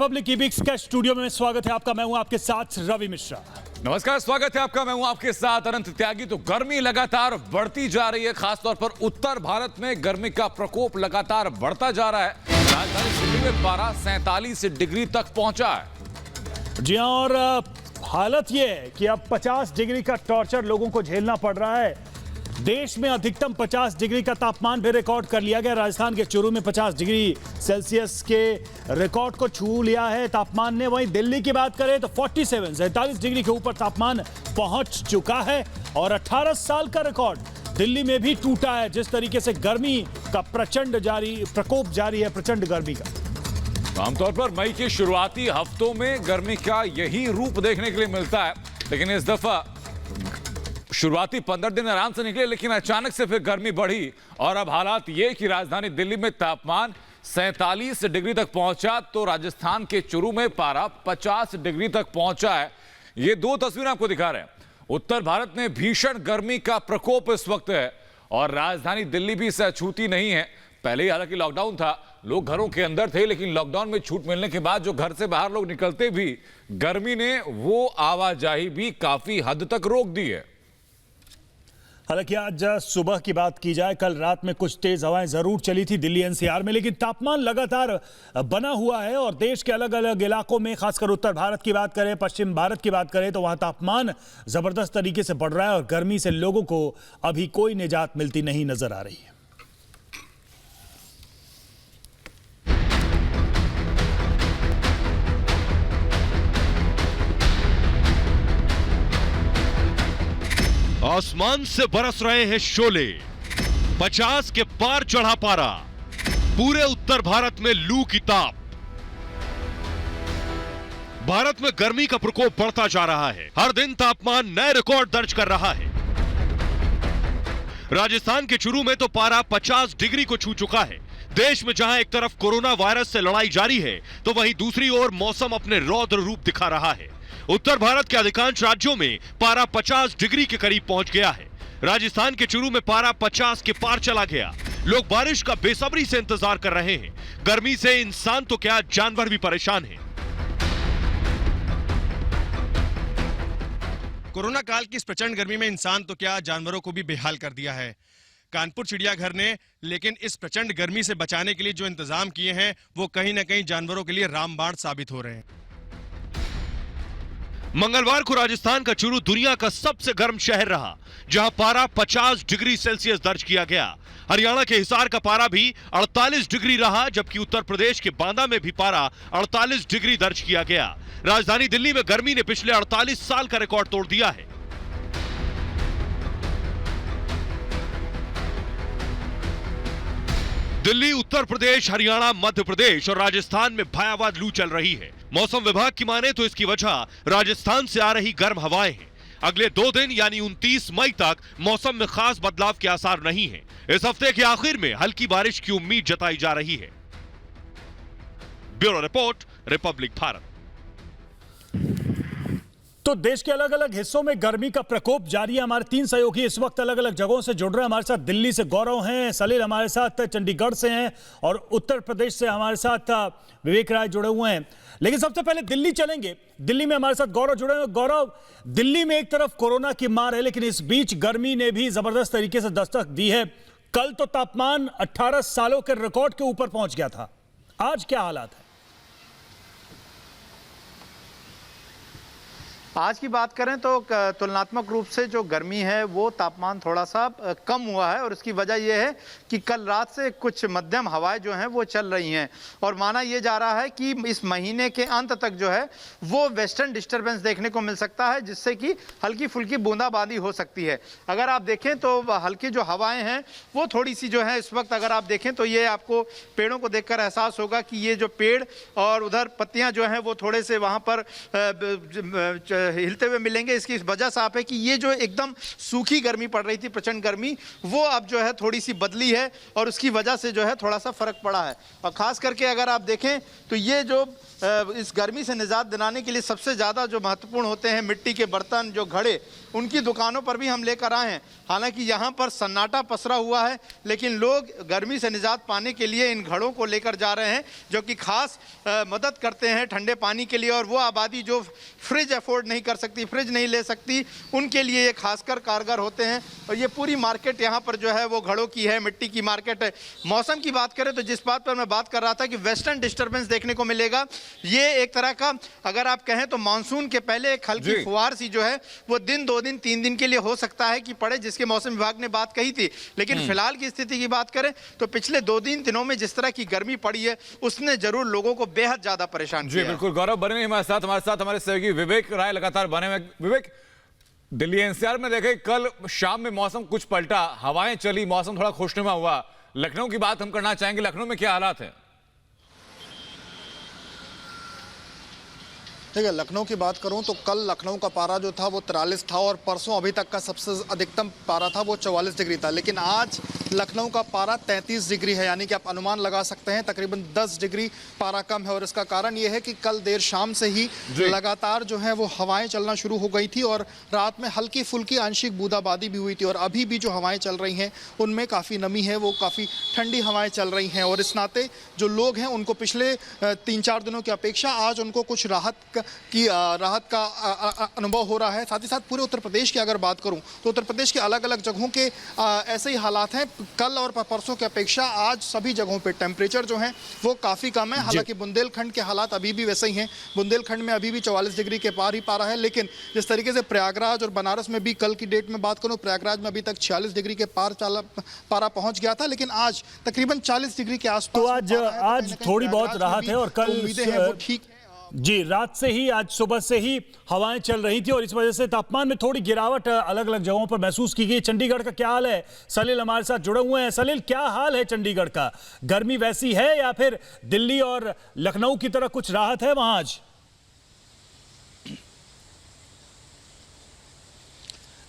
Republic ईबीक्स का studio में स्वागत है आपका। मैं हूं आपके साथ रवि मिश्रा। नमस्कार, स्वागत है आपका। मैं हूं आपके साथ अनंत त्यागी। तो गर्मी लगातार बढ़ती जा रही है, खासतौर पर उत्तर भारत में गर्मी का प्रकोप लगातार बढ़ता जा रहा है। राजधानी दिल्ली में पारा 47 डिग्री तक पहुंचा है। जी हां, और हालत यह है कि अब 50 डिग्री का टॉर्चर लोगों को झेलना पड़ रहा है। देश में अधिकतम 50 डिग्री का तापमान भी रिकॉर्ड कर लिया गया। राजस्थान के चूरू में 50 डिग्री सेल्सियस के रिकॉर्ड को छू लिया है तापमान ने। वहीं दिल्ली की बात करें तो 47 डिग्री के ऊपर तापमान पहुंच चुका है और 18 साल का रिकॉर्ड दिल्ली में भी टूटा है। जिस तरीके से गर्मी का प्रकोप जारी है, प्रचंड गर्मी का। आमतौर पर मई के शुरुआती हफ्तों में गर्मी का यही रूप देखने के लिए मिलता है, लेकिन इस दफा शुरुआती 15 दिन आराम से निकले, लेकिन अचानक से फिर गर्मी बढ़ी और अब हालात ये कि राजधानी दिल्ली में तापमान 47 डिग्री तक पहुंचा तो राजस्थान के चूरू में पारा 50 डिग्री तक पहुंचा है। ये दो तस्वीरें आपको दिखा रहे हैं। उत्तर भारत में भीषण गर्मी का प्रकोप इस वक्त है और राजधानी दिल्ली भी इससे अछूती नहीं है। पहले ही हालांकि लॉकडाउन था, लोग घरों के अंदर थे, लेकिन लॉकडाउन में छूट मिलने के बाद जो घर से बाहर लोग निकलते भी, गर्मी ने वो आवाजाही भी काफी हद तक रोक दी है। हालांकि आज सुबह की बात की जाए, कल रात में कुछ तेज हवाएं जरूर चली थी दिल्ली एनसीआर में, लेकिन तापमान लगातार बना हुआ है। और देश के अलग अलग इलाकों में, खासकर उत्तर भारत की बात करें, पश्चिम भारत की बात करें, तो वहां तापमान जबरदस्त तरीके से बढ़ रहा है और गर्मी से लोगों को अभी कोई निजात मिलती नहीं नजर आ रही है। आसमान से बरस रहे हैं शोले, 50 के पार चढ़ा पारा, पूरे उत्तर भारत में लू की ताप। भारत में गर्मी का प्रकोप बढ़ता जा रहा है। हर दिन तापमान नए रिकॉर्ड दर्ज कर रहा है। राजस्थान के चूरू में तो पारा 50 डिग्री को छू चुका है। देश में जहां एक तरफ कोरोना वायरस से लड़ाई जारी है, तो वहीं दूसरी ओर मौसम अपने रौद्र रूप दिखा रहा है। उत्तर भारत के अधिकांश राज्यों में पारा 50 डिग्री के करीब पहुंच गया है। राजस्थान के चूरू में पारा 50 के पार चला गया। लोग बारिश का बेसब्री से इंतजार कर रहे हैं। गर्मी से इंसान तो क्या, जानवर भी परेशान हैं। कोरोना काल की इस प्रचंड गर्मी में इंसान तो क्या, जानवरों को भी बेहाल कर दिया है कानपुर चिड़ियाघर ने। लेकिन इस प्रचंड गर्मी से बचाने के लिए जो इंतजाम किए हैं, वो कहीं ना कहीं जानवरों के लिए रामबाण साबित हो रहे हैं। मंगलवार को राजस्थान का चूरू दुनिया का सबसे गर्म शहर रहा, जहां पारा 50 डिग्री सेल्सियस दर्ज किया गया। हरियाणा के हिसार का पारा भी 48 डिग्री रहा, जबकि उत्तर प्रदेश के बांदा में भी पारा 48 डिग्री दर्ज किया गया। राजधानी दिल्ली में गर्मी ने पिछले 48 साल का रिकॉर्ड तोड़ दिया है। दिल्ली, उत्तर प्रदेश, हरियाणा, मध्य प्रदेश और राजस्थान में भयावह लू चल रही है। मौसम विभाग की माने तो इसकी वजह राजस्थान से आ रही गर्म हवाएं हैं। अगले 2 दिन यानी 29 मई तक मौसम में खास बदलाव के आसार नहीं है। इस हफ्ते के आखिर में हल्की बारिश की उम्मीद जताई जा रही है। Bureau report, Republic Bharat. तो देश के अलग अलग हिस्सों में गर्मी का प्रकोप जारी है। हमारे 3 सहयोगी इस वक्त अलग अलग जगहों से जुड़ रहे हैं हमारे साथ। दिल्ली से गौरव हैं, सलील हमारे साथ चंडीगढ़ से हैं और उत्तर प्रदेश से हमारे साथ विवेक राय जुड़े हुए हैं। लेकिन सबसे पहले दिल्ली चलेंगे। दिल्ली में हमारे साथ गौरव जुड़े हुए। गौरव, दिल्ली में एक तरफ कोरोना की मार है, लेकिन इस बीच गर्मी ने भी जबरदस्त तरीके से दस्तक दी है। कल तो तापमान 18 सालों के रिकॉर्ड के ऊपर पहुंच गया था। आज क्या हालात है? आज की बात करें तो तुलनात्मक रूप से जो गर्मी है वो तापमान थोड़ा सा कम हुआ है और इसकी वजह यह है कि कल रात से कुछ मध्यम हवाएं जो हैं वो चल रही हैं और माना यह जा रहा है कि इस महीने के अंत तक जो है वो वेस्टर्न डिस्टर्बेंस देखने को मिल सकता है, जिससे कि हल्की फुल्की बूंदाबांदी हो सकती है। अगर आप देखें तो हल्की जो हवाएं हैं वो थोड़ी सी जो है इस वक्त अगर आप देखें तो ये आपको पेड़ों को देखकर एहसास होगा कि ये जो पेड़ और उधर पत्तियाँ जो हैं वो थोड़े से वहाँ पर हिलते हुए मिलेंगे। इसकी वजह साफ है कि ये जो एकदम सूखी गर्मी पड़ रही थी, प्रचंड गर्मी, वो अब जो है थोड़ी सी बदली है और उसकी वजह से जो है थोड़ा सा फर्क पड़ा है। और खास करके अगर आप देखें तो ये जो इस गर्मी से निजात दिलाने के लिए सबसे ज़्यादा जो महत्वपूर्ण होते हैं मिट्टी के बर्तन, जो घड़े, उनकी दुकानों पर भी हम लेकर आए हैं। हालांकि यहाँ पर सन्नाटा पसरा हुआ है, लेकिन लोग गर्मी से निजात पाने के लिए इन घड़ों को लेकर जा रहे हैं, जो कि खास मदद करते हैं ठंडे पानी के लिए। और वो आबादी जो फ्रिज अफोर्ड नहीं कर सकती, फ्रिज नहीं ले सकती, उनके लिए ये खासकर कारगर होते हैं। और ये पूरी मार्केट यहाँ पर जो है वो घड़ों की है, मिट्टी की मार्केट है। मौसम की बात करें तो जिस बात पर मैं बात कर रहा था कि वेस्टर्न डिस्टर्बेंस देखने को मिलेगा, ये एक तरह का अगर आप कहें तो मानसून के पहले एक हल्की फुहार सी जो है वो दिन, 2 दिन, 3 दिन के लिए हो सकता है कि पड़े, जिसके मौसम विभाग ने बात कही थी। लेकिन फिलहाल की स्थिति की बात करें तो पिछले 2-3 दिनों में जिस तरह की गर्मी पड़ी है उसने जरूर लोगों को बेहद ज्यादा परेशान किया है। बिल्कुल गौरव, बने रहिए हमारे साथ हमारे सहयोगी विवेक राय लगातार बने हुए। विवेक, दिल्ली एनसीआर में देखे कल शाम में मौसम कुछ पलटा, हवाएं चली, मौसम थोड़ा खुशनुमा हुआ। लखनऊ की बात हम करना चाहेंगे, लखनऊ में क्या हालात है? ठीक है, लखनऊ की बात करूं तो कल लखनऊ का पारा जो था वो 43 था और परसों अभी तक का सबसे अधिकतम पारा था वो 44 डिग्री था। लेकिन आज लखनऊ का पारा 33 डिग्री है, यानी कि आप अनुमान लगा सकते हैं तकरीबन 10 डिग्री पारा कम है। और इसका कारण ये है कि कल देर शाम से ही लगातार जो है वो हवाएं चलना शुरू हो गई थी और रात में हल्की फुल्की आंशिक बूंदाबांदी भी हुई थी। और अभी भी जो हवाएं चल रही हैं उनमें काफ़ी नमी है, वो काफ़ी ठंडी हवाएं चल रही हैं। और इस नाते जो लोग हैं उनको पिछले 3-4 दिनों की अपेक्षा आज उनको कुछ राहत का अनुभव हो रहा है। साथ ही साथ पूरे उत्तर प्रदेश की अगर बात करूं तो उत्तर प्रदेश के अलग अलग जगहों के ऐसे ही हालात हैं। कल और परसों की अपेक्षा आज सभी जगहों पे टेम्परेचर जो है वो काफ़ी कम है। हालांकि बुंदेलखंड के हालात अभी भी वैसे ही हैं, बुंदेलखंड में अभी भी 44 डिग्री के पार ही पारा है। लेकिन जिस तरीके से प्रयागराज और बनारस में भी कल की डेट में बात करूँ, प्रयागराज में अभी तक 46 डिग्री के पारा पहुँच गया था, लेकिन आज तकरीबन 40 डिग्री के आसपास। तो आज थोड़ी बहुत राहत है और कल उम्मीदें हैं वो ठीक जी, रात से ही, आज सुबह से ही हवाएं चल रही थी और इस वजह से तापमान में थोड़ी गिरावट अलग अलग जगहों पर महसूस की गई। चंडीगढ़ का क्या हाल है? सलील हमारे साथ जुड़े हुए हैं। सलील, क्या हाल है चंडीगढ़ का? गर्मी वैसी है या फिर दिल्ली और लखनऊ की तरह कुछ राहत है वहां आज?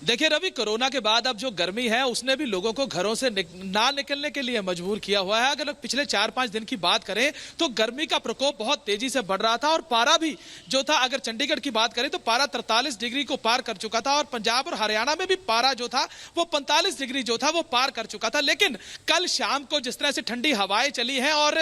देखिए रवि, कोरोना के बाद अब जो गर्मी है उसने भी लोगों को घरों से ना निकलने के लिए मजबूर किया हुआ है। अगर पिछले 4-5 दिन की बात करें तो गर्मी का प्रकोप बहुत तेजी से बढ़ रहा था और पारा भी जो था, अगर चंडीगढ़ की बात करें तो पारा 43 डिग्री को पार कर चुका था और पंजाब और हरियाणा में भी पारा जो था वो 45 डिग्री जो था वो पार कर चुका था। लेकिन कल शाम को जिस तरह से ठंडी हवाएं चली हैं और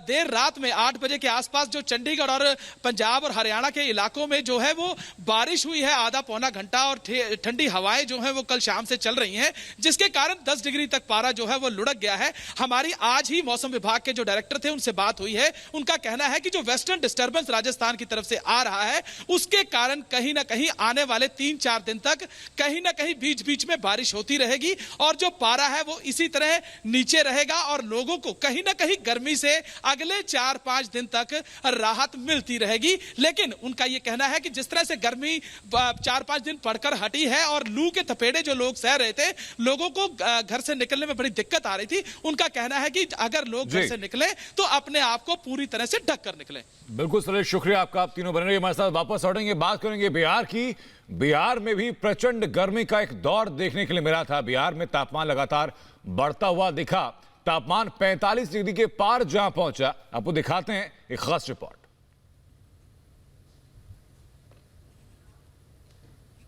देर रात में 8 बजे के आसपास जो चंडीगढ़ और पंजाब और हरियाणा के इलाकों में जो है वो बारिश हुई है आधा पौना घंटा और ठंडी हवाएं जो है वो कल शाम से चल रही हैं, जिसके कारण 10 डिग्री तक पारा जो है वो लुढ़क गया है। हमारी आज ही मौसम विभाग के जो डायरेक्टर थे उनसे बात हुई है, उनका कहना है कि जो वेस्टर्न डिस्टर्बेंस राजस्थान की तरफ से आ रहा है उसके कारण कहीं ना कहीं आने वाले 3-4 दिन तक कहीं ना कहीं बीच बीच में बारिश होती रहेगी और जो पारा है वो इसी तरह नीचे रहेगा और लोगों को कहीं ना कहीं गर्मी से अगले 4-5 दिन तक राहत मिलती रहेगी। लेकिन उनका यह कहना है कि जिस तरह से गर्मी 4-5 दिन पड़कर हटी है और लू के थपेड़े जो लोग सह रहे थे, लोगों को घर से निकलने में बड़ी दिक्कत आ रही थी, उनका कहना है कि अगर लोग घर से निकले तो अपने आप को पूरी तरह से ढक कर निकले। बिल्कुल सर, शुक्रिया आपका। आप तीनों बने रहिए हमारे साथ, वापस लौटेंगे, बात करेंगे बिहार की। बिहार में भी प्रचंड गर्मी का एक दौर देखने के लिए मिला था। बिहार में तापमान लगातार बढ़ता हुआ दिखा, तापमान 45 डिग्री के पार जहां पहुंचा। आपको दिखाते हैं एक खास रिपोर्ट।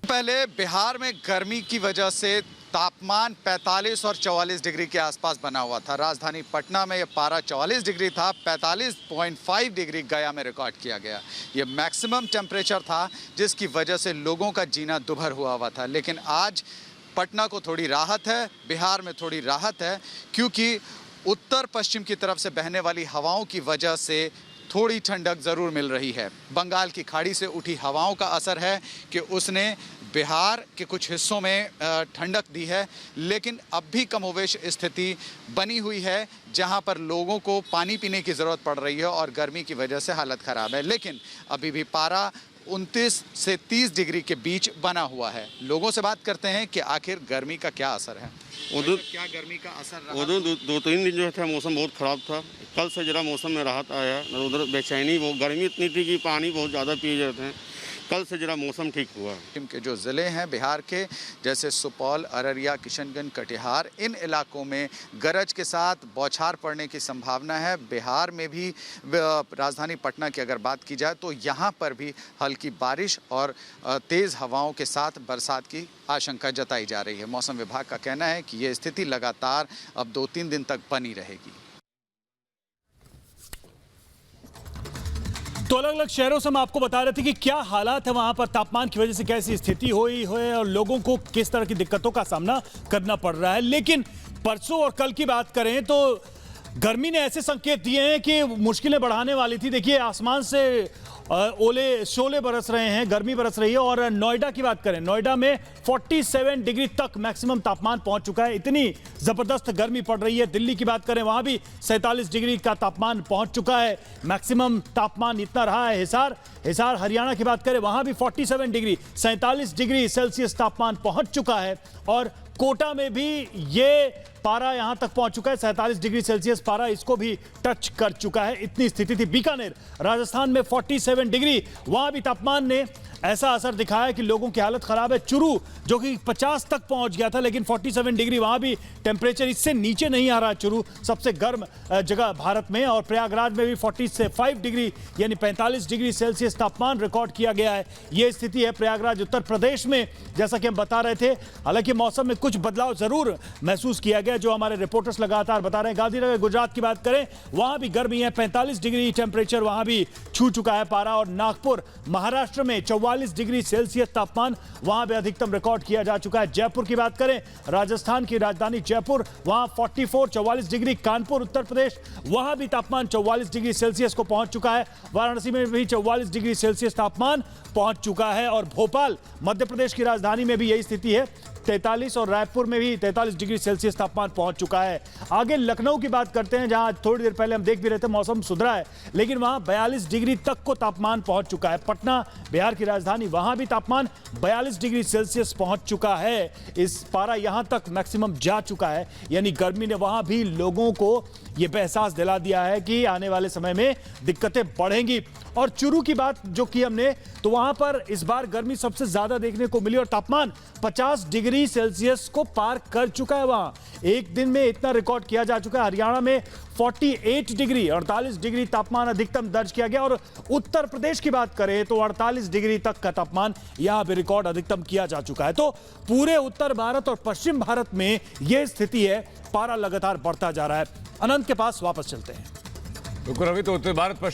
पहले बिहार में गर्मी की वजह से तापमान 45 और 44 डिग्री के आसपास बना हुआ था। राजधानी पटना में यह पारा 44 डिग्री था, 45.5 डिग्री गया में रिकॉर्ड किया गया। ये मैक्सिमम टेम्परेचर था जिसकी वजह से लोगों का जीना दुभर हुआ था। लेकिन आज पटना को थोड़ी राहत है, बिहार में थोड़ी राहत है, क्योंकि उत्तर पश्चिम की तरफ से बहने वाली हवाओं की वजह से थोड़ी ठंडक ज़रूर मिल रही है। बंगाल की खाड़ी से उठी हवाओं का असर है कि उसने बिहार के कुछ हिस्सों में ठंडक दी है, लेकिन अब भी कमोवेश स्थिति बनी हुई है जहां पर लोगों को पानी पीने की ज़रूरत पड़ रही है और गर्मी की वजह से हालत ख़राब है। लेकिन अभी भी पारा 29 से 30 डिग्री के बीच बना हुआ है। लोगों से बात करते हैं कि आखिर गर्मी का क्या असर है। उधर क्या गर्मी का असर रहा? उधर 2-3 दिन जो था मौसम बहुत ख़राब था। कल से ज़रा मौसम में राहत आया। उधर बेचैनी, वो गर्मी इतनी थी कि पानी बहुत ज़्यादा पिए जाते हैं। कल से जरा मौसम ठीक हुआ। पश्चिम के जो ज़िले हैं बिहार के, जैसे सुपौल, अररिया, किशनगंज, कटिहार, इन इलाकों में गरज के साथ बौछार पड़ने की संभावना है। बिहार में भी राजधानी पटना की अगर बात की जाए तो यहाँ पर भी हल्की बारिश और तेज़ हवाओं के साथ बरसात की आशंका जताई जा रही है। मौसम विभाग का कहना है कि ये स्थिति लगातार अब 2-3 दिन तक बनी रहेगी। तो अलग अलग शहरों से हम आपको बता रहे थे कि क्या हालात है वहां पर, तापमान की वजह से कैसी स्थिति हुई है और लोगों को किस तरह की दिक्कतों का सामना करना पड़ रहा है। लेकिन परसों और कल की बात करें तो गर्मी ने ऐसे संकेत दिए हैं कि मुश्किलें बढ़ाने वाली थी। देखिए आसमान से ओले शोले बरस रहे हैं, गर्मी बरस रही है। और नोएडा की बात करें, नोएडा में 47 डिग्री तक मैक्सिमम तापमान पहुंच चुका है, इतनी जबरदस्त गर्मी पड़ रही है। दिल्ली की बात करें, वहां भी 47 डिग्री का तापमान पहुंच चुका है, मैक्सिमम तापमान इतना रहा है। हिसार हरियाणा की बात करें, वहां भी 47 डिग्री 47 डिग्री सेल्सियस तापमान पहुंच चुका है। और कोटा में भी ये पारा यहां तक पहुंच चुका है, 47 डिग्री सेल्सियस पारा इसको भी टच कर चुका है, इतनी स्थिति थी। बीकानेर राजस्थान में 47 डिग्री, वहां भी तापमान ने ऐसा असर दिखाया कि लोगों की हालत खराब है। चुरू जो कि 50 तक पहुंच गया था, लेकिन 47 डिग्री वहां भी टेम्परेचर इससे नीचे नहीं आ रहा। चुरू सबसे गर्म जगह भारत में। और प्रयागराज में भी 45 डिग्री यानी 45 डिग्री सेल्सियस तापमान रिकॉर्ड किया गया है। यह स्थिति है प्रयागराज उत्तर प्रदेश में, जैसा कि हम बता रहे थे। हालांकि मौसम में कुछ बदलाव जरूर महसूस किया गया, जो हमारे रिपोर्टर्स लगातार बता रहे हैं। गांधीनगर गुजरात की बात करें, वहां भी गर्मी है, 45 डिग्री टेम्परेचर वहां भी छू चुका है पारा। और नागपुर महाराष्ट्र में 44 डिग्री सेल्सियस तापमान वहां भी अधिकतम रिकॉर्ड किया जा चुका है। जयपुर की बात करें, राजस्थान की राजधानी जयपुर, वहां 44 डिग्री। कानपुर उत्तर प्रदेश, वहां भी तापमान 44 डिग्री सेल्सियस को पहुंच चुका है। वाराणसी में भी 44 डिग्री सेल्सियस तापमान पहुंच चुका है। और भोपाल मध्य प्रदेश की राजधानी में भी यही स्थिति है, 43। और रायपुर में भी 43 डिग्री सेल्सियस तापमान पहुंच चुका है। आगे लखनऊ की बात करते हैं, जहां थोड़ी देर पहले हम देख भी रहे थे मौसम सुधरा है, लेकिन वहां 42 डिग्री तक को तापमान पहुंच चुका है। पटना बिहार की राजधानी, वहां भी तापमान 42 डिग्री सेल्सियस पहुंच चुका है। इस पारा यहां तक मैक्सिमम जा चुका है, यानी गर्मी ने वहां भी लोगों को यह एहसास दिला दिया है कि आने वाले समय में दिक्कतें बढ़ेंगी। और चुरू की बात जो की हमने, तो वहां पर इस बार गर्मी सबसे ज्यादा देखने को मिली और तापमान 50 डिग्री सेल्सियस को पार कर चुका है। वहां एक दिन में इतना रिकॉर्ड किया जा चुका है। हरियाणा में 48 डिग्री 48 डिग्री तापमान अधिकतम दर्ज किया गया। और उत्तर प्रदेश की बात करें तो 48 डिग्री तक का तापमान यहां भी रिकॉर्ड अधिकतम किया जा चुका है। तो पूरे उत्तर भारत और पश्चिम भारत में यह स्थिति है, पारा लगातार बढ़ता जा रहा है। अनंत के पास वापस चलते हैं। रवि, तो उत्तर भारत